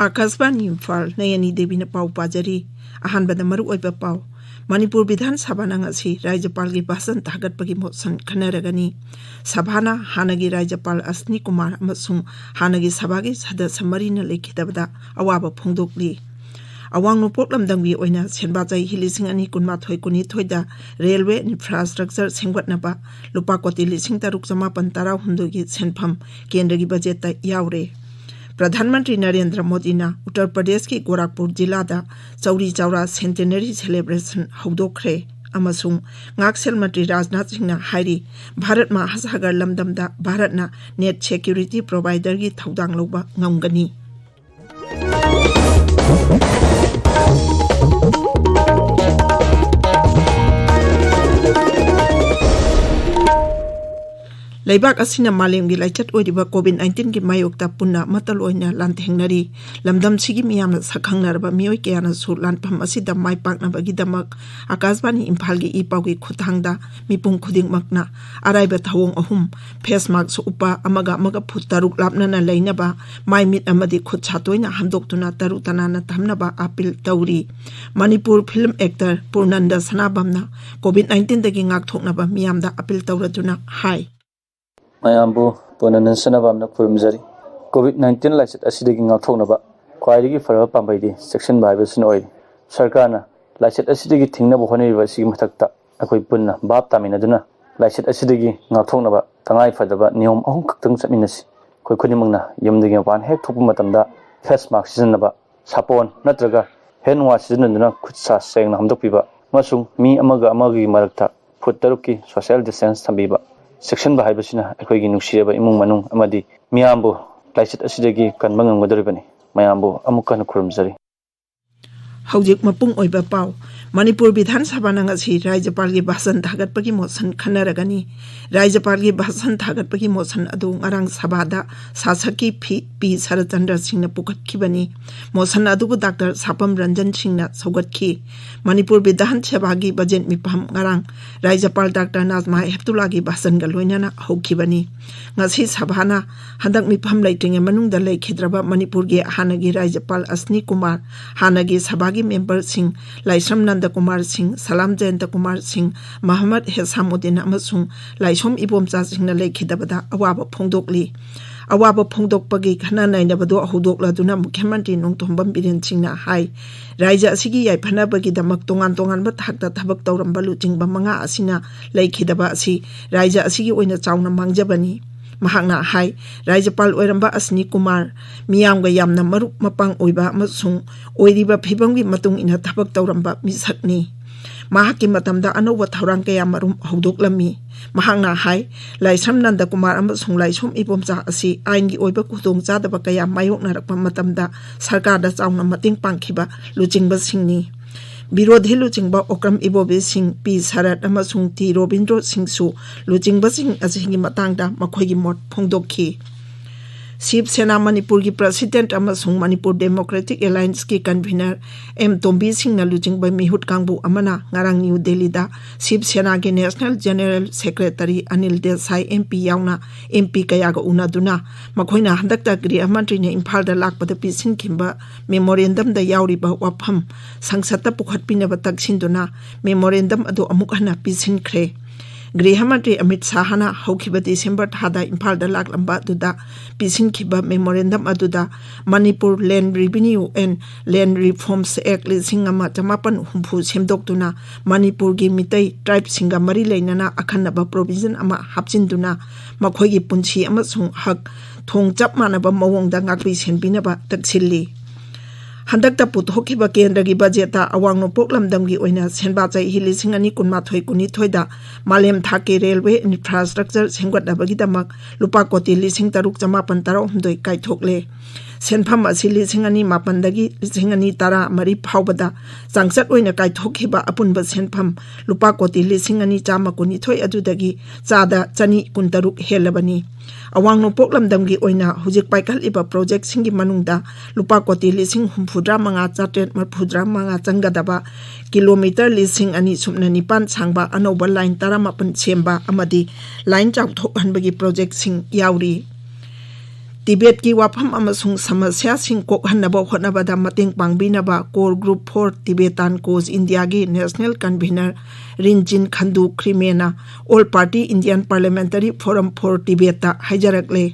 आकाशवाणी इम्फाल नयनी देवी ने पाव पाजरी अहानबद मरु ओइबा पाव मणिपुर विधान सभा नंगसी राज्यपाल की भाषण थागतपगी मोशन खनरगनी सभाना हानगी राज्यपाल अस्नी कुमार अमसुंग हानगी सभागी सदस्य मरीना लेखिदबदा अवाब फोंदोकली अवांग नोपोक लमदंगी ओइना सेनबाजै हिलिसिंग अनि कुनमाथोय कुनिथोयदा रेलवे इंफ्रास्ट्रक्चर सेंगवटनबा लुपा कोटी लिसिंग तरुक समापन तराव हुंदोगी सेनफम केंद्र की बजट यावरे प्रधानमंत्री नरेंद्र मोदी ने उत्तर प्रदेश की गोरखपुर जिला चौरी चौरा सेंटेनरी सेलिब्रेशन हौदोखरे अमसुंग ngaksel मंत्री राजनाथ सिंह हाइरी भारत महासागर लमदमदा भारत नेट सिक्योरिटी प्रोवाइडर की थौदांग लौबा ngamgani लेबाक असिना मालेमगी लाइचत ओइरिबा कोविड-19 की मायोक्ता पुन्ना मतल ओइना लांथेंगनरी लमदम सिगी मियामना सखंगनरबा मियोय केयाना सु लानफम असिदा माय पाकनबगी दमक आकाशवाणी इम्फाल की इपाउगी खुथांगदा मिपुंग खुदिंगमकना अराइबा थवोंग अहुम फेस मास्क उपा अमगा अमगा फुट तरुक लापनना लैनबा माय मिट अमदी खुद छातोइना हमदोक्तुना तरु तनाना थमनबा अपील तौरी मणिपुर फिल्म एक्टर पूर्णंद सनाबमना कोविड-19 दगी ngaktoknaba मियामदा अपील तौरदुना हाय Mayambu Ponanansanabamna Kurumzari COVID-19 लाइसेट असिदगी ngaktoknaba ख्वाइदगी फरबा पांबाइदि सेक्शन बाइबसन ओइ सरकारना लाइसेट असिदगी थिंगनबा होनेरिबा सिगी मथक्ता अखोइ पुन्ना बाप तामिनदुना लाइसेट असिदगी ngaktoknaba तंगाइ फदबा नियम अहुम खक्तंग चमिनसि खोइ खुनिमंगना यमदगी पान हेक थोपु मतमदा फेस मास्क सिजनबा सापोन नत्रगा हैंड वाश सिजनदुना खुदसा सेंगना हमदोकपिबा मसुंग मी अमगा अमगी मरक्ता फुट तरुकि सोशल डिस्टेंस थंबिबा सेक्शन बाहाइबसिना अखोइगी नुसियबा इमुंग मनुंग अमदि मियामबु लाइसेट असिदगी कनबा ngangmadoribani mayambu amukana खुरुमजरी हौजिक मपुंग ओइबा पाव मणिपुर विधान सभा नंगसी राज्यपाल की भाषण थागतपगी मोशन खनरगनी राज्यपाल की भाषण थागतपगी मोशन अदु ngarang सभादा शासकी पी शरचंद्र सिंह पुखतखिबनी मोशन अदुबु डॉक्टर सापम रंजन सिंह सौगतखि मणिपुर विधान सभा की बजेट मिफम ngarang राज्यपाल डॉक्टर नाजमा हेप्तुला की भाषण ग लोइनाना हौखिबनी ngasi सभाना हंदक मिफम लैटिंग मनुंगदा लैखिद्रबा मणिपुर की हानगी राज्यपाल अस्नी कुमार हानगी सभा की मेंबर सिंह लाइसम नंद कुमार सिंह सलाम जयंत कुमार सिंह मोहम्मद हेसामुद्दीन अमसुंग लाइसोम इबोमचा सिंह लेखिदबदा अवाब फोंदोकली अवाब फोंदोकपगी खना नाइनबदो हौदोकलादुना मुख्यमंत्री नोंतोंबम बिरेन सिंह हाई राज्य असिगी याइफनबगी दमक तोंगान तोंगान थाकता थबक तौरंबा लुचिंगबा मंगा असिना लेखिदबा असि राज्य असिगी ओइना चाउना मांगजबनी महांगना हाई राज्यपाल ओइरंबा अस्नी कुमार मियामगा यामना मरुप मपांग ओइबा अमसुंग ओइरिबा फिबंगी मतुंग इना थबक तौरंबा मिसकनी महाकी मतमदा अनौबा थौरांग कया मरुम हौदोकलमी महांगना हाई लाइसम नंद कुमार अमसुंग लाइसोम इबोमचा असि आइनगी ओइबा कुतोंग चादबा कया मायोकनारकपा मतमदा सरकारदा चाउना मतिंग पांखिबा लुचिंगबा सिंगनी विरोधी लुचिंगबा ओक्रम इबोबे सिंह पी शरद अमसुंग टी रोबिंद्रो सिंहसु लुचिंगबा सिंह असिंगी मतंगदा मखोइगी मोट फोंदोखि शिव सेना मणिपुर की प्रेसिडेंट अमसुंग मणिपुर डेमोक्रेटिक अलायंस की कन्वीनर एम तोम्बी सिंह लुचिंगबा मिहुट कांगबु अमना ngarang न्यू दिल्ली दा शिव सेना के national general secretary Anil Desai MP यावना एमपी कयागा उनादुना मखोइना हंदकता गृह मंत्री ने इम्फाल दा लाकपदा पिसिनखिंबा मेमोरेंडम दा यावरिबा वाफम संसद पुखटपिनबा तकसिनदुना मेमोरेंडम अदु अमुक हना पिसिनख्रे गृह मंत्री अमित शाहना हौखिबा दिसंबर थादा इम्फाल दा लाकलंबा दुदा पिसिनखिबा मेमोरेंडम अदुदा Manipur land revenue and land reforms act लिसिंग अमा चमापन हुंफु सेमदोक्तुना मणिपुर की मितई ट्राइब सिंगा मरी लेनना अखन्नबा प्रोविजन अमा हापचिनदुना मखोइगी पुंसी अमसुंग हक थोंग चप मानबा मवोंगदा ngakpi senbinaba taksilli हंदकता पुथोखिबा केंद्र की बजेट अवांग नोपोक लमदमगी ओइना सेनबाचै हिलिसिंग अनि कुनमाथोय कुनिथोयदा मालेम थाके रेलवे इंफ्रास्ट्रक्चर सेंगवटनबगी दमक लुपा कोटी लिसिंग तरुक चमापन तराव हुंदोय काइथोकले सेनफम असी लिसिंग अनि मापनदगी लिसिंग अनि तारा मरी फावबदा चांगचत ओइना काइथोखिबा अपुनबा सेनफम लुपा कोटी लिसिंग अनि चामा कुनिथोय अदुदगी चादा चनी कुंतरुक हेलबनी अवांग नोपोक लमदमगी ओइना हुजिक पाइकल इबा प्रोजेक्ट सिंगी मनुंगदा लुपा कोटी लिसिंग हुमफुद्रा मंगा चाटेट मरफुद्रा मंगा चंगदबा किलोमीटर लिसिंग अनि सुमना निपान सांगबा अनोबा लाइन तारा मापन सेमबा अमदी लाइन चाउथोकहनबगी प्रोजेक्ट सिंग याउरी तिबेट की वाफम अमसुंग समस्या सिंग कोकहनबा होनबदा मतेंग पांगबिनबा core group 4 Tibetan cause India की नेशनल कन्वीनर रिंजिन खंडू क्रिमेना all party Indian parliamentary forum for तिबेता हाइजरकले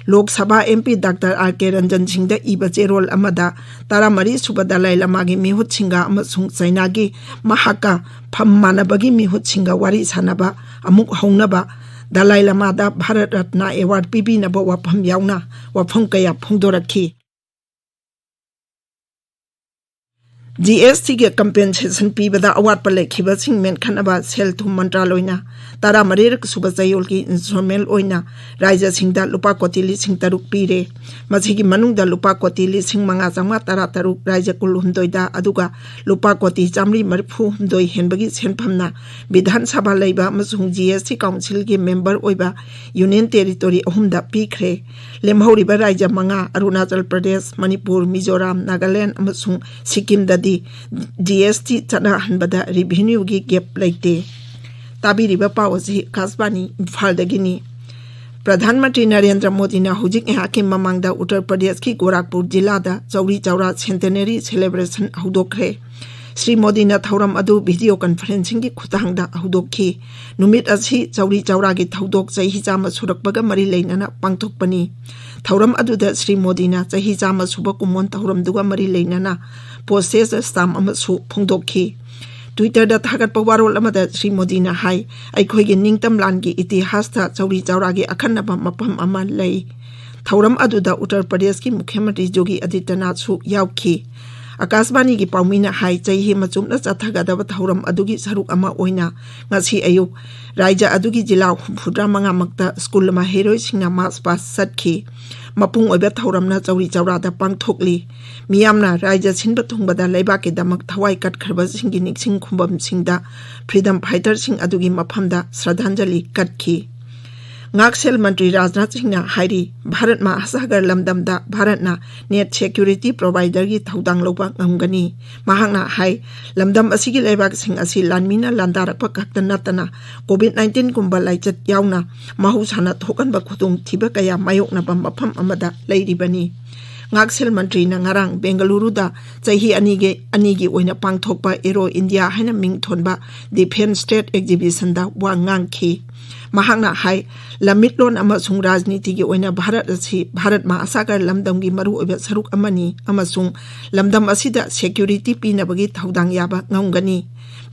Lok Sabha MP doctor R K. Ranjan Singh द इबा चेरोल अमदा तारामरी सुबा दलाई लामागी मिहुत सिंगा अमसुंग चाइनागी महाका फम मानबगी मिहुत सिंगा वारी सानबा अमुक हौनबा दलाई लामादा भारत रत्न अवार्ड पीबीनबा वाफम याउना वाफम कया फोंदोरखी GST के कंपेंसेशन पीबदा अवार्ड पर लेखिबा सिंह मेनखनबा सेल थुम मंत्रालयना तारा मरेरक सुबा चयोल की इंस्ट्रूमेंट ओइना राज्य सिंहदा लुपा कोटी लिसिंग तरुक पीरे मसिगी मनुंगदा लुपा कोटी लिसिंग मंगा चांगा तारा तरुक राज्य कुल हुंदोइदा अदुगा लुपा कोटी चामरी मरफु हुंदोइ हेनबगी सेनफमना विधान सभा लेबा मसुंग GST काउंसिल के मेंबर ओइबा यूनियन टेरिटोरी अहुमदा पीखरे लेमहौरिबा राज्य मंगा अरुणाचल प्रदेश मणिपुर मिजोराम नागालैंड अमसुंग सिक्किम GST चना हनबदा रेवेन्यू की गैप लेते ताबीरिबा पावसी कासबानी इम्फालदगिनी प्रधानमंत्री नरेंद्र मोदी ने हुजिक यहां ममांगदा उत्तर प्रदेश की गोरखपुर जिला दा चौरी चौरा सेंटेनरी सेलिब्रेशन हौदोखरे श्री मोदी ने थौरम अदु वीडियो कॉन्फ्रेंसिंग की खुतांगदा हौदोखी नुमित असि चौरी चौरा की थौदोक चही चामा सुरकबगा मरी लेनना पांगथोकपनी थौरम अदुदा श्री मोदी ने चही चामा सुब कुमोन थौरम दुगा मरी लेनना पोस्टेज स्टाम अमसु फोंदोखी ट्विटर दा थागत वारोल अमदा श्री मोदी ने हाई अखोइगे निंगतम लान की इतिहास ता चौरी चौरा की अखन्नबा मफम अमा लई थौरम अदुदा उत्तर प्रदेश की मुख्यमंत्री योगी आदित्यनाथ सु याउखी आकाशवाणी की पाउमीना हाई चही मचुमना चथगदब थौरम अदुगी सरुक अमा ओइना ngasi ayuk राज्य अदुगी जिला हुफुद्रा मंगा मक्ता स्कूल मा हेरोइ सिंगना मास पास सटखी मपुंग ओइबा थौरमना चौरी चौरादा पांगथोकली मियामना राज्य सिनबा थुंगबदा लेबा के दमक थवाई कटखरबा सिंगी निक्सिंग खुंबम सिंगदा फ्रीडम फाइटर सिंग अदुगी मफमदा श्रद्धांजलि कटखी ngaksil मंत्री राजनाथ सिंह ने हाइरी भारत में असहगर लमदमदा भारत ना नेट सिक्योरिटी प्रोवाइडर की थौदांग लौबा ngamgani mahangna hai lamdam asigi leibak sing asi lanmina landarakpa kakta natana covid-19 kumba laichat yauna mahusana thokanba khutung thiba kaya mayokna bam mafam amada leiribani ngaksil मंत्री ना ngarang Bengaluru दा चही अनि गी ओइना पांगथोकपा एरो इंडिया हाइना मिंग थोनबा डिफेंस स्टेट एग्जीबिशन दा वा ngang-खी महांगना हाई लमिटलोन अमसुंग राजनीति की ओइना भारत मा असागर लमदम की मरु ओइबा सरुक अमनी अमसुंग लमदम असिदा सिक्योरिटी पीनबगी थौदांग याबा ngamgani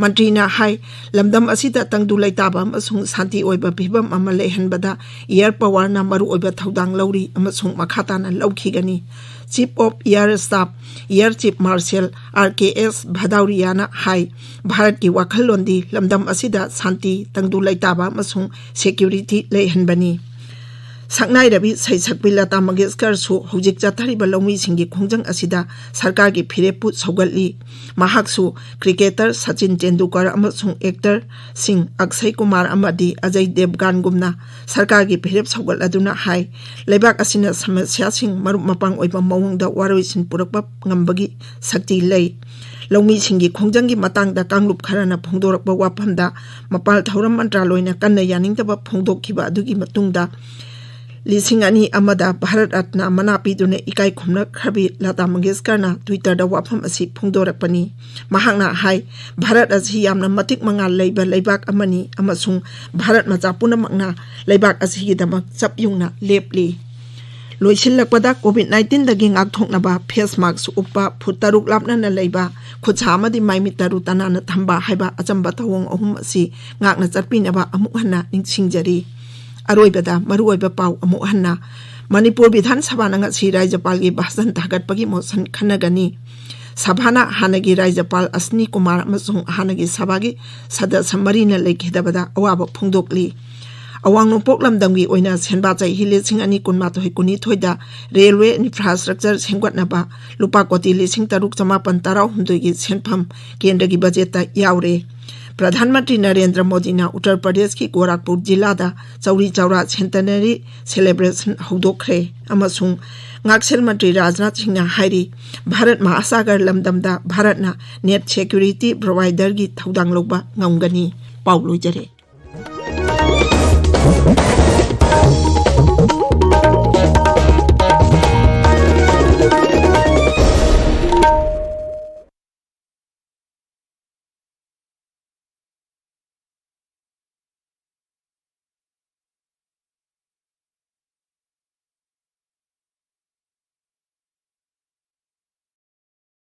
मंत्री ना हाई लमदम असिदा तंगदु लैताबा अमसुंग शांति ओइबा फिबम अमा लेहनबदा एयर पावर ना मरु ओइबा थौदांग लौरी अमसुंग मखाताना लौखिगनी chief of air staff air chief marshal R.K.S. भदौरियाना हाई भारत की वाखलोंदी लमदम असिदा शांति तंगदु लैताबा अमसुंग सिक्योरिटी लेहनबनी saknai rabi sai sakpila ta mangeskar su hujik chathari ba longmi singi khongjang asida sarkar ki phirepu saugalli mahak su cricketer Sachin Tendulkar amasung actor sing Akshay Kumar amadi Ajay Devgan gumna sarkar ki phirep saugal aduna hai leibak asina samasya sing marup mapang oiba mawungda waroi sin purakpa ngambagi sakti lei लौमी सिंगी खोंजंगी मतंगदा कांगलुप खरना फोंदोरकबा वाफमदा मपाल थौरम मंत्रालयना कन्ना यानिंगतबा फोंदोखिबा अदुगी मतुंगदा लिसिंग अनि अमदा भारत रत्न मना पीदुने इकाई खुमना खबी लता मंगेशकरना ट्विटर दा वाफम असि फोंदोरकपनी महांगना हाई भारत असि यामना मतिक मंगा लेबा लेबाक अमनी अमसुंग भारत मचा पुनमकना लेबाक असि गिदमक चपयुंगना लेपली लोइसिलकपदा कोविड-19 दगी ngakthoknaba face mask uppa futaruk lapna leiba khuchamadi maimi taru tanana thamba haiba achamba thawong ahum asi ngakna chapinaba amuk hanna ningsingjari aroibada maruoiba pau amuk hanna Manipur Bidhan Sabha nanga si Rajapal gi bhasan thagatpagi motion khanagani Sabhana hanagi Rajapal Asni Kumar amasung hanagi sabagi sadasya marina lekhidabada awaba phongdokli Awang Nongpok Lamdamgi oina senba chahi lising ani kunmatoi kuni thoida railway infrastructure sengwatnaba lupa koti lising taruk chamapan tarau hundugi senpham kendra gi budget ta yaure. Pradhanmantri Narendra Modi na Uttar Pradesh ki Gorakhpur jila da chauri chaura centenary celebration hodokre amasung ngaksel mantri Rajnath Singh na hairi Bharat Mahasagar lamdamda Bharat na net security provider gi thodang loba ngamgani pauloi jare.